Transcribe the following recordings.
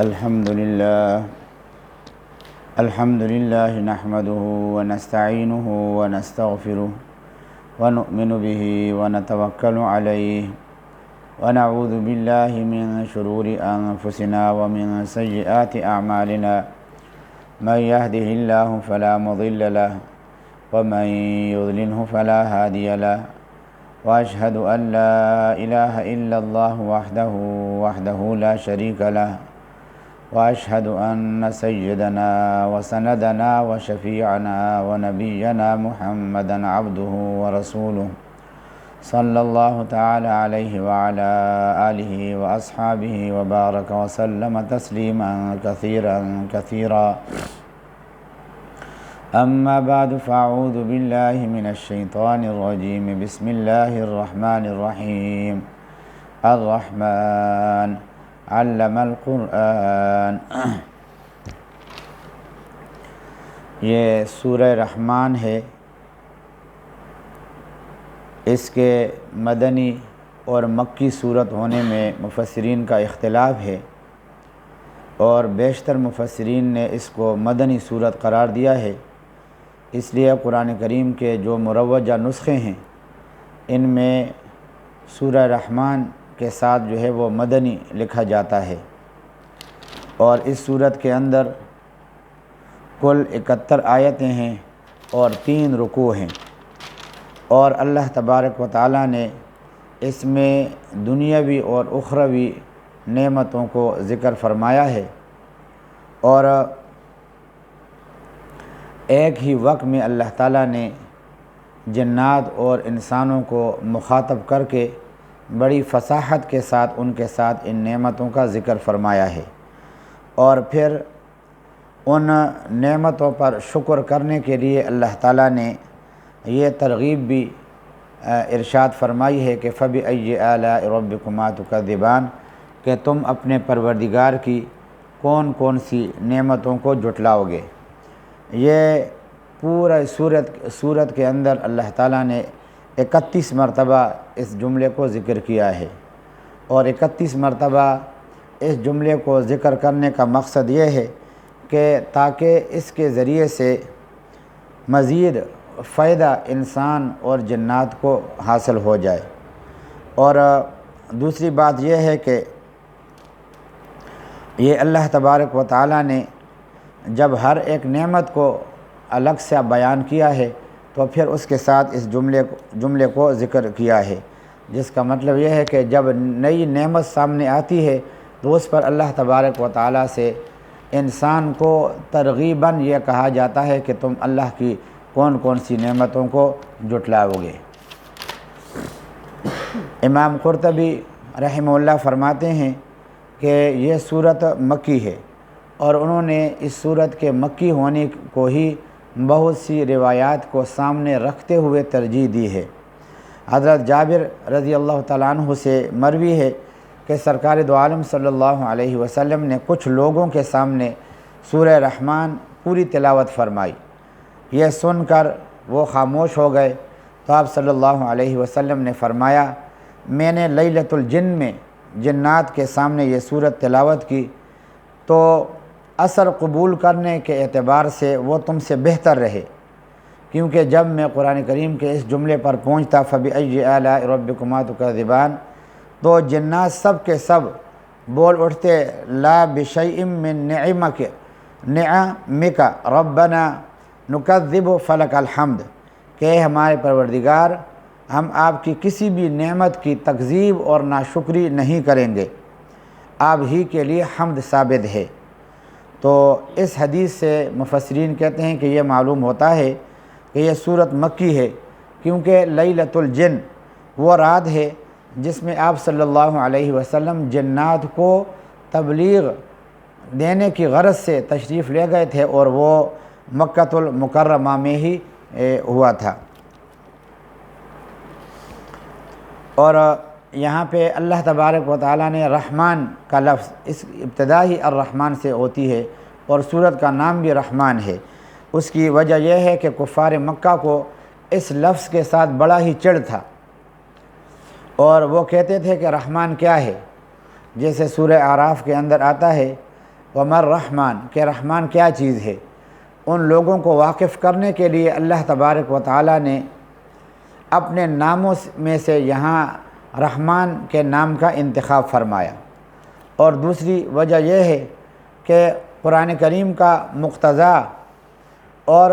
الحمد لله نحمده ونستعينه ونستغفره ونؤمن به ونتوكل عليه ونعوذ بالله من شرور أنفسنا ومن سيئات أعمالنا من يهده الله فلا مضل له ومن يضلله فلا هادي له وأشهد أن لا إله إلا الله وحده لا شريك له وأشهد أن سيدنا وسندنا وشفيعنا ونبينا محمدا عبده ورسوله صلى الله تعالى عليه وعلى آله وأصحابه وبارك وسلم تسليما كثيرا أما بعد فأعوذ بالله من الشيطان الرجيم بسم الله الرحمن الرحيم الرحمن علم القرآن۔ یہ سورہ رحمان ہے، اس کے مدنی اور مکی صورت ہونے میں مفسرین کا اختلاف ہے، اور بیشتر مفسرین نے اس کو مدنی صورت قرار دیا ہے۔ اس لیے قرآن کریم کے جو مروجہ نسخے ہیں ان میں سورہ رحمان کے ساتھ جو ہے وہ مدنی لکھا جاتا ہے، اور اس صورت کے اندر کل 71 آیتیں ہیں اور 3 رکوع ہیں، اور اللہ تبارک و تعالیٰ نے اس میں دنیاوی اور اخروی نعمتوں کو ذکر فرمایا ہے، اور ایک ہی وقت میں اللہ تعالیٰ نے جنات اور انسانوں کو مخاطب کر کے بڑی فصاحت کے ساتھ ان کے ساتھ ان نعمتوں کا ذکر فرمایا ہے، اور پھر ان نعمتوں پر شکر کرنے کے لیے اللہ تعالیٰ نے یہ ترغیب بھی ارشاد فرمائی ہے کہ فَبِأَيِّ آلَاءِ رَبِّكُمَا تُكَذِّبَانِ، کہ تم اپنے پروردگار کی کون کون سی نعمتوں کو جھٹلاؤ گے۔ یہ پورا سورت کے اندر اللہ تعالیٰ نے 31 مرتبہ اس جملے کو ذکر کیا ہے، اور 31 مرتبہ اس جملے کو ذکر کرنے کا مقصد یہ ہے کہ تاکہ اس کے ذریعے سے مزید فائدہ انسان اور جنات کو حاصل ہو جائے۔ اور دوسری بات یہ ہے کہ یہ اللہ تبارک و تعالیٰ نے جب ہر ایک نعمت کو الگ سے بیان کیا ہے تو پھر اس کے ساتھ اس جملے کو ذکر کیا ہے، جس کا مطلب یہ ہے کہ جب نئی نعمت سامنے آتی ہے تو اس پر اللہ تبارک و تعالیٰ سے انسان کو ترغیباً یہ کہا جاتا ہے کہ تم اللہ کی کون کون سی نعمتوں کو جھٹلاؤ گے۔ امام قرطبی رحمہ اللہ فرماتے ہیں کہ یہ سورت مکی ہے، اور انہوں نے اس سورت کے مکی ہونے کو ہی بہت سی روایات کو سامنے رکھتے ہوئے ترجیح دی ہے۔ حضرت جابر رضی اللہ تعالیٰ عنہ سے مروی ہے کہ سرکار دو عالم صلی اللہ علیہ وسلم نے کچھ لوگوں کے سامنے سورہ رحمان پوری تلاوت فرمائی۔ یہ سن کر وہ خاموش ہو گئے، تو آپ صلی اللہ علیہ وسلم نے فرمایا، میں نے لیلۃ الجن میں جنات کے سامنے یہ سورت تلاوت کی تو اثر قبول کرنے کے اعتبار سے وہ تم سے بہتر رہے، کیونکہ جب میں قرآن کریم کے اس جملے پر پہنچتا فَبِأَيِّ آلَاءِ رَبِّكُمَا تُكَذِّبَانِ، تو جنات سب کے سب بول اٹھتے لا بِشَيْءٍ مِّن نِعَمِكَ رَبَّنَا نُكَذِّبُ فَلَكَ الْحَمْدُ، کہ ہمارے پروردگار ہم آپ کی کسی بھی نعمت کی تکذیب اور ناشکری نہیں کریں گے، آپ ہی کے لیے حمد ثابت ہے۔ تو اس حدیث سے مفسرین کہتے ہیں کہ یہ معلوم ہوتا ہے کہ یہ سورت مکی ہے، کیونکہ لیلۃ الجن وہ رات ہے جس میں آپ صلی اللہ علیہ وسلم جنات کو تبلیغ دینے کی غرض سے تشریف لے گئے تھے، اور وہ مکۃ المکرمہ میں ہی ہوا تھا۔ اور یہاں پہ اللہ تبارک و تعالیٰ نے رحمان کا لفظ، اس ابتدا ہی الرحمن سے ہوتی ہے، اور سورت کا نام بھی رحمان ہے۔ اس کی وجہ یہ ہے کہ کفار مکہ کو اس لفظ کے ساتھ بڑا ہی چڑ تھا، اور وہ کہتے تھے کہ رحمان کیا ہے، جیسے سورہ اعراف کے اندر آتا ہے ومر رحمان کہ رحمان کیا چیز ہے، ان لوگوں کو واقف کرنے کے لیے اللہ تبارک و تعالی نے اپنے ناموں میں سے یہاں رحمان کے نام کا انتخاب فرمایا۔ اور دوسری وجہ یہ ہے کہ قرآن کریم کا مقتضیٰ اور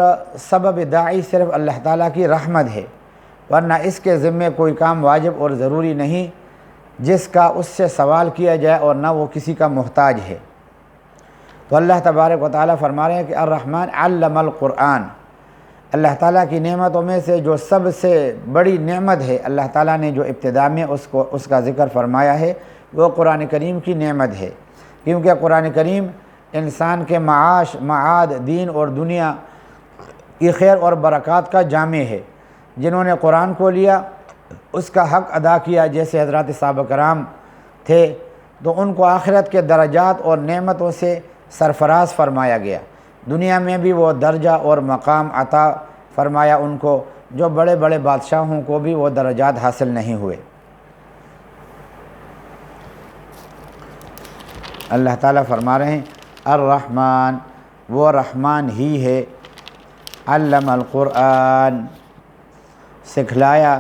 سبب داعی صرف اللہ تعالیٰ کی رحمت ہے، ورنہ اس کے ذمے کوئی کام واجب اور ضروری نہیں جس کا اس سے سوال کیا جائے، اور نہ وہ کسی کا محتاج ہے۔ تو اللہ تبارک و تعالیٰ فرما رہے ہیں کہ الرحمن علم القرآن، اللہ تعالیٰ کی نعمتوں میں سے جو سب سے بڑی نعمت ہے، اللہ تعالیٰ نے جو ابتدا میں اس کا ذکر فرمایا ہے، وہ قرآن کریم کی نعمت ہے، کیونکہ قرآن کریم انسان کے معاش، معاد، دین اور دنیا کی خیر اور برکات کا جامع ہے۔ جنہوں نے قرآن کو لیا، اس کا حق ادا کیا، جیسے حضرات صحابہ کرام تھے، تو ان کو آخرت کے درجات اور نعمتوں سے سرفراز فرمایا گیا، دنیا میں بھی وہ درجہ اور مقام عطا فرمایا ان کو، جو بڑے بڑے بادشاہوں کو بھی وہ درجات حاصل نہیں ہوئے۔ اللہ تعالیٰ فرما رہے ہیں الرحمن، وہ رحمان ہی ہے، علم القرآن، سکھلایا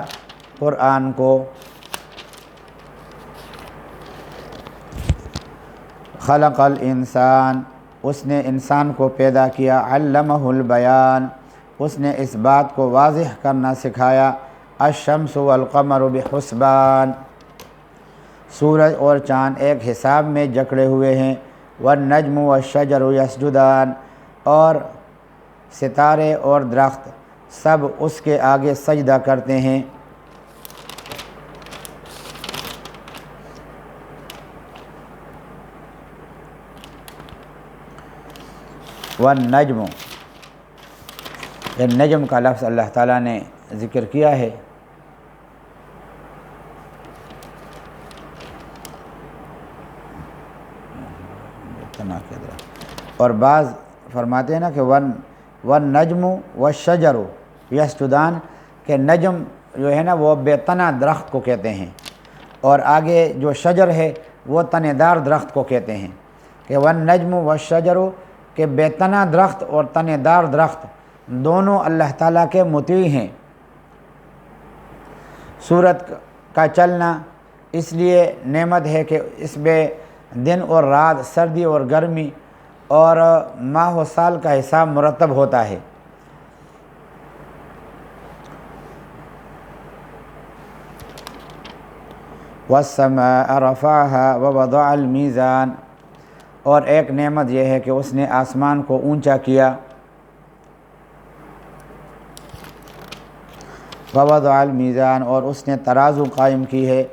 قرآن کو، خلق الانسان، اس نے انسان کو پیدا کیا، علمہ البیان، اس نے اس بات کو واضح کرنا سکھایا، الشمس والقمر بحسبان، سورج اور چاند ایک حساب میں جکڑے ہوئے ہیں، والنجم والشجر یسجدان، اور ستارے اور درخت سب اس کے آگے سجدہ کرتے ہیں۔ والنجم، یہ نجم کا لفظ اللہ تعالیٰ نے ذکر کیا ہے، اور بعض فرماتے ہیں نا کہ والنجم والشجر یسجدان، کہ نجم جو ہے نا وہ بے تنہ درخت کو کہتے ہیں، اور آگے جو شجر ہے وہ تنے دار درخت کو کہتے ہیں، کہ والنجم والشجر، کہ بے تنہ درخت اور تنے دار درخت دونوں اللہ تعالیٰ کے مطیع ہیں۔ سورج کا چلنا اس لیے نعمت ہے کہ اس میں دن اور رات، سردی اور گرمی اور ماہ و سال کا حساب مرتب ہوتا ہے۔ والسماء رفعها ووضع الميزان، اور ایک نعمت یہ ہے کہ اس نے آسمان کو اونچا کیا، ووضع المیزان، اور اس نے ترازو قائم کی ہے،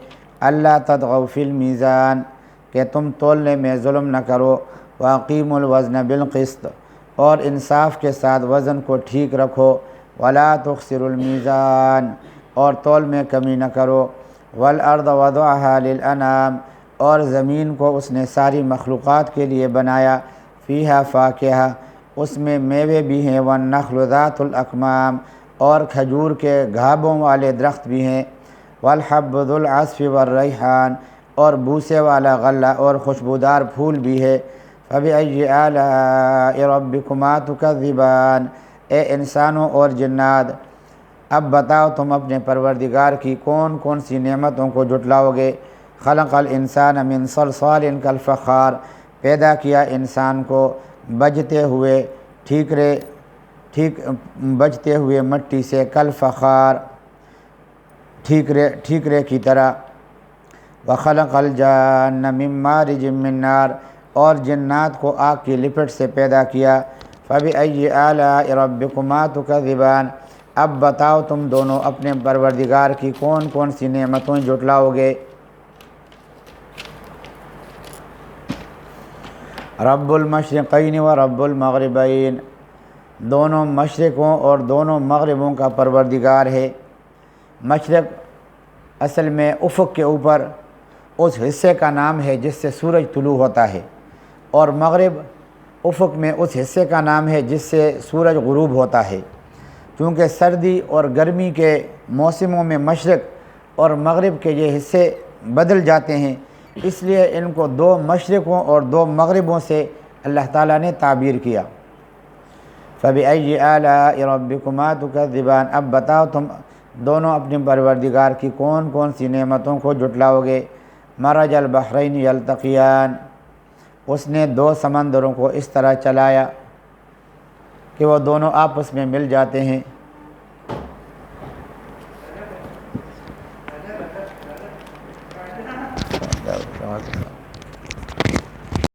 اللہ تطغوا فی المیزان، کہ تم تولنے میں ظلم نہ کرو، واقیموا الوزن بالقسط، اور انصاف کے ساتھ وزن کو ٹھیک رکھو، ولا تخسروا المیزان، اور تول میں کمی نہ کرو، والارض وضعها للانام، اور زمین کو اس نے ساری مخلوقات کے لیے بنایا، فیہا فاکہہ، اس میں میوے بھی ہیں، والنخل ذات الاکمام، اور کھجور کے گھابوں والے درخت بھی ہیں، والحب ذو العصف والریحان، اور بوسے والا غلہ اور خوشبودار پھول بھی ہے، فبأي آلاء ربكما تكذبان، اے انسانوں اور جنات اب بتاؤ تم اپنے پروردگار کی کون کون سی نعمتوں کو جھٹلاؤ گے۔ خلق الانسان من صلصال کالفخار، پیدا کیا انسان کو بجتے ہوئے مٹی سے، کالفخار، ٹھیکرے کی طرح، وخلق الجان من مارج من نار، اور جنات کو آگ کی لپٹ سے پیدا کیا، فبأي آلاء ربكما تكذبان، اب بتاؤ تم دونوں اپنے پروردگار کی کون کون سی نعمتوں جھٹلاؤ گے۔ رب المشرقین و رب المغربین، دونوں مشرقوں اور دونوں مغربوں کا پروردگار ہے۔ مشرق اصل میں افق کے اوپر اس حصے کا نام ہے جس سے سورج طلوع ہوتا ہے، اور مغرب افق میں اس حصے کا نام ہے جس سے سورج غروب ہوتا ہے۔ چونکہ سردی اور گرمی کے موسموں میں مشرق اور مغرب کے یہ حصے بدل جاتے ہیں، اس لیے ان کو دو مشرقوں اور دو مغربوں سے اللہ تعالیٰ نے تعبیر کیا۔ فَبِأَيِّ آلَاءِ رَبِّكُمَا تُكَذِّبَانِ، اب بتاؤ تم دونوں اپنے پروردگار کی کون کون سی نعمتوں کو جھٹلاؤ گے۔ مَرَجَ الْبَحْرَيْنِ يَلْتَقِيَانِ، اس نے دو سمندروں کو اس طرح چلایا کہ وہ دونوں آپس میں مل جاتے ہیں۔